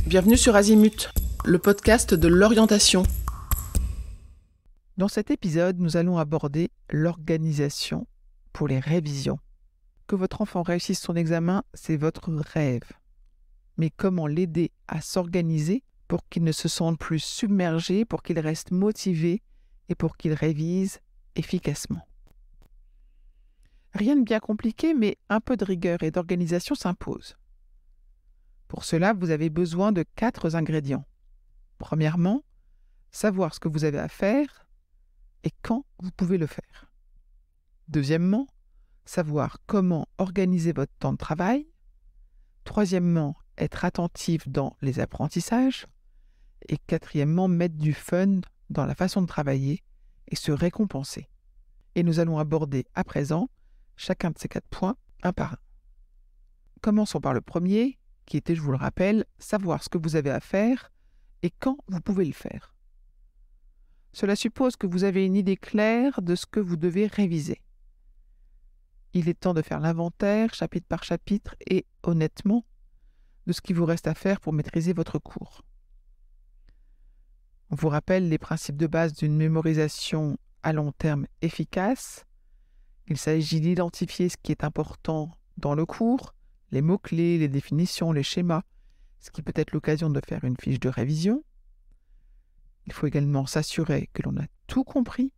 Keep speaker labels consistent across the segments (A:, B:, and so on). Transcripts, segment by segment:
A: Bienvenue sur Azimut, le podcast de l'orientation.
B: Dans cet épisode, nous allons aborder l'organisation pour les révisions. Que votre enfant réussisse son examen, c'est votre rêve. Mais comment l'aider à s'organiser pour qu'il ne se sente plus submergé, pour qu'il reste motivé et pour qu'il révise efficacement? Rien de bien compliqué, mais un peu de rigueur et d'organisation s'impose. Pour cela, vous avez besoin de 4 ingrédients. Premièrement, savoir ce que vous avez à faire et quand vous pouvez le faire. Deuxièmement, savoir comment organiser votre temps de travail. Troisièmement, être attentif dans les apprentissages. Et quatrièmement, mettre du fun dans la façon de travailler et se récompenser. Et nous allons aborder à présent chacun de ces 4 points un par un. Commençons par le premier, qui était, je vous le rappelle, savoir ce que vous avez à faire et quand vous pouvez le faire. Cela suppose que vous avez une idée claire de ce que vous devez réviser. Il est temps de faire l'inventaire, chapitre par chapitre, et honnêtement, de ce qui vous reste à faire pour maîtriser votre cours. On vous rappelle les principes de base d'une mémorisation à long terme efficace. Il s'agit d'identifier ce qui est important dans le cours, les mots-clés, les définitions, les schémas, ce qui peut être l'occasion de faire une fiche de révision. Il faut également s'assurer que l'on a tout compris,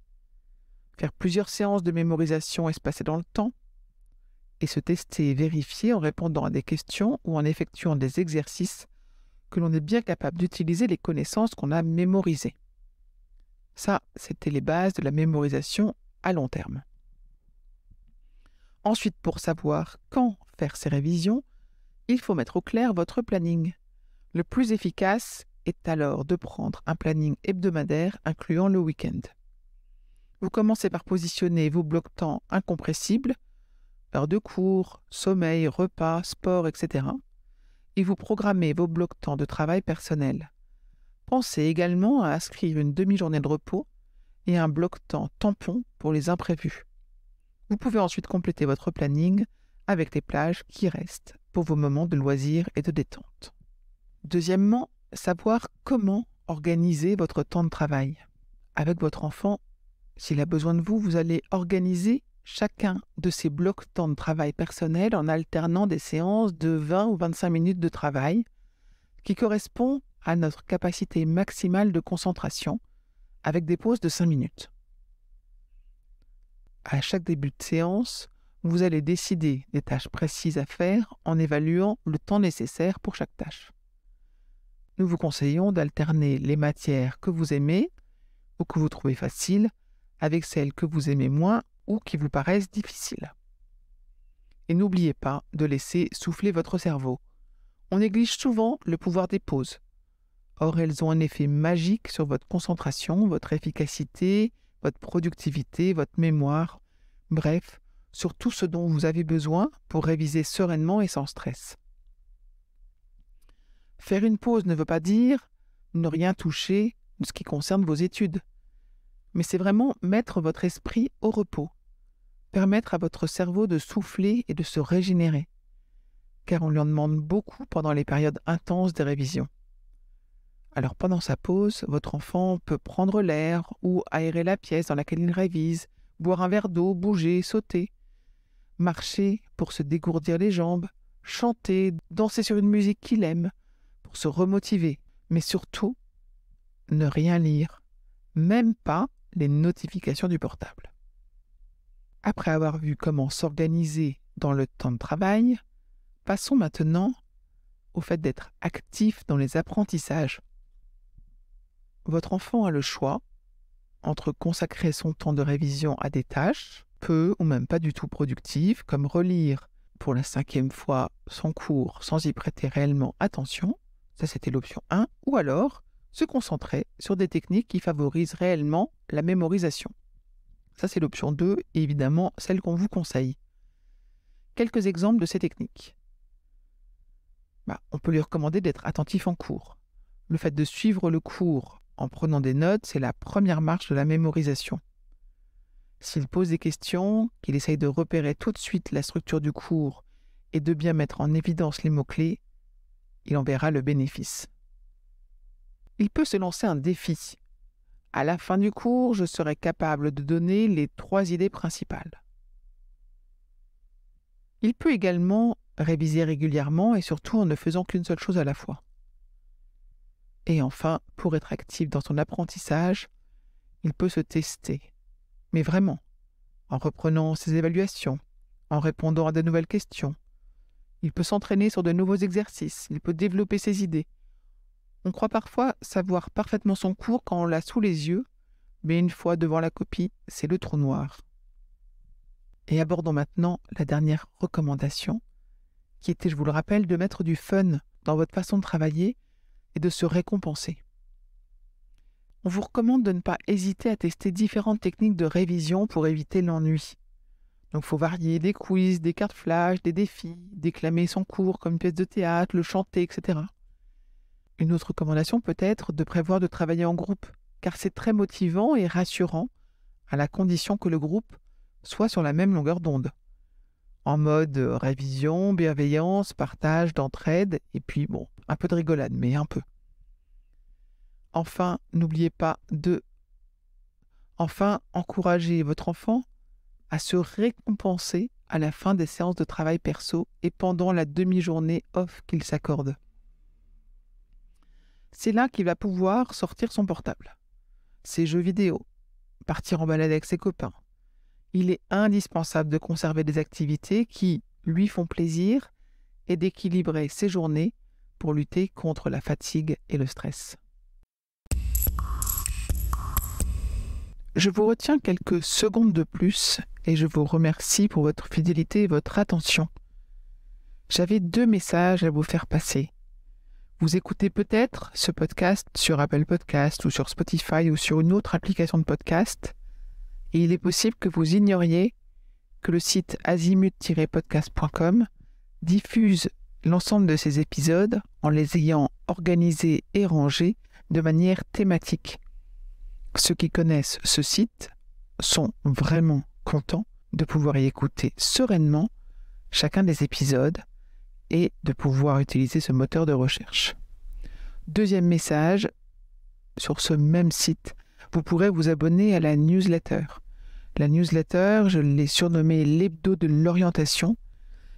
B: faire plusieurs séances de mémorisation espacées dans le temps, et se tester et vérifier en répondant à des questions ou en effectuant des exercices que l'on est bien capable d'utiliser les connaissances qu'on a mémorisées. Ça, c'était les bases de la mémorisation à long terme. Ensuite, pour savoir quand faire ces révisions, il faut mettre au clair votre planning. Le plus efficace est alors de prendre un planning hebdomadaire incluant le week-end. Vous commencez par positionner vos blocs-temps incompressibles, heures de cours, sommeil, repas, sport, etc. et vous programmez vos blocs-temps de travail personnel. Pensez également à inscrire une demi-journée de repos et un bloc-temps tampon pour les imprévus. Vous pouvez ensuite compléter votre planning avec les plages qui restent pour vos moments de loisirs et de détente. Deuxièmement, savoir comment organiser votre temps de travail. Avec votre enfant, s'il a besoin de vous, vous allez organiser chacun de ces blocs temps de travail personnel en alternant des séances de 20 ou 25 minutes de travail qui correspond à notre capacité maximale de concentration avec des pauses de 5 minutes. À chaque début de séance, vous allez décider des tâches précises à faire en évaluant le temps nécessaire pour chaque tâche. Nous vous conseillons d'alterner les matières que vous aimez ou que vous trouvez faciles avec celles que vous aimez moins ou qui vous paraissent difficiles. Et n'oubliez pas de laisser souffler votre cerveau. On néglige souvent le pouvoir des pauses. Or, elles ont un effet magique sur votre concentration, votre efficacité, votre productivité, votre mémoire, bref, sur tout ce dont vous avez besoin pour réviser sereinement et sans stress. Faire une pause ne veut pas dire ne rien toucher de ce qui concerne vos études, mais c'est vraiment mettre votre esprit au repos, permettre à votre cerveau de souffler et de se régénérer, car on lui en demande beaucoup pendant les périodes intenses des révisions. Alors pendant sa pause, votre enfant peut prendre l'air ou aérer la pièce dans laquelle il révise, boire un verre d'eau, bouger, sauter, marcher pour se dégourdir les jambes, chanter, danser sur une musique qu'il aime pour se remotiver, mais surtout, ne rien lire, même pas les notifications du portable. Après avoir vu comment s'organiser dans le temps de travail, passons maintenant au fait d'être actif dans les apprentissages. Votre enfant a le choix entre consacrer son temps de révision à des tâches, peu ou même pas du tout productives, comme relire pour la 5e fois son cours sans y prêter réellement attention, ça c'était l'option 1, ou alors se concentrer sur des techniques qui favorisent réellement la mémorisation. Ça c'est l'option 2 et évidemment celle qu'on vous conseille. Quelques exemples de ces techniques. On peut lui recommander d'être attentif en cours. Le fait de suivre le cours en prenant des notes, c'est la première marche de la mémorisation. S'il pose des questions, qu'il essaye de repérer tout de suite la structure du cours et de bien mettre en évidence les mots-clés, il en verra le bénéfice. Il peut se lancer un défi. À la fin du cours, je serai capable de donner les 3 idées principales. Il peut également réviser régulièrement et surtout en ne faisant qu'une seule chose à la fois. Et enfin, pour être actif dans son apprentissage, il peut se tester. Mais vraiment, en reprenant ses évaluations, en répondant à de nouvelles questions. Il peut s'entraîner sur de nouveaux exercices, il peut développer ses idées. On croit parfois savoir parfaitement son cours quand on l'a sous les yeux, mais une fois devant la copie, c'est le trou noir. Et abordons maintenant la dernière recommandation, qui était, je vous le rappelle, de mettre du fun dans votre façon de travailler et de se récompenser. On vous recommande de ne pas hésiter à tester différentes techniques de révision pour éviter l'ennui. Donc il faut varier des quiz, des cartes flash, des défis, déclamer son cours comme une pièce de théâtre, le chanter, etc. Une autre recommandation peut être de prévoir de travailler en groupe, car c'est très motivant et rassurant, à la condition que le groupe soit sur la même longueur d'onde. En mode révision, bienveillance, partage, d'entraide, et puis un peu de rigolade, mais un peu. Enfin, n'oubliez pas de encourager votre enfant à se récompenser à la fin des séances de travail perso et pendant la demi-journée off qu'il s'accorde. C'est là qu'il va pouvoir sortir son portable, ses jeux vidéo, partir en balade avec ses copains. Il est indispensable de conserver des activités qui lui font plaisir et d'équilibrer ses journées pour lutter contre la fatigue et le stress. Je vous retiens quelques secondes de plus et je vous remercie pour votre fidélité et votre attention. J'avais 2 messages à vous faire passer. Vous écoutez peut-être ce podcast sur Apple Podcast ou sur Spotify ou sur une autre application de podcast et il est possible que vous ignoriez que le site azimut-podcast.com diffuse l'ensemble de ces épisodes en les ayant organisés et rangés de manière thématique. Ceux qui connaissent ce site sont vraiment contents de pouvoir y écouter sereinement chacun des épisodes et de pouvoir utiliser ce moteur de recherche. Deuxième message, sur ce même site, vous pourrez vous abonner à la newsletter. La newsletter, je l'ai surnommée l'hebdo de l'orientation.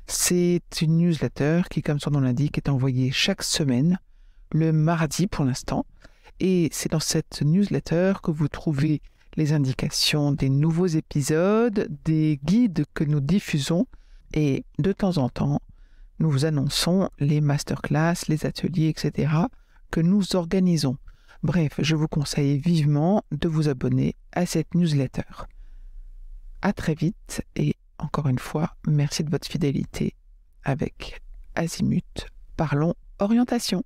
B: C'est une newsletter qui, comme son nom l'indique, est envoyée chaque semaine, le mardi pour l'instant. Et c'est dans cette newsletter que vous trouvez les indications des nouveaux épisodes, des guides que nous diffusons et de temps en temps, nous vous annonçons les masterclass, les ateliers, etc. que nous organisons. Bref, je vous conseille vivement de vous abonner à cette newsletter. À très vite et encore une fois, merci de votre fidélité avec Azimut. Parlons orientation.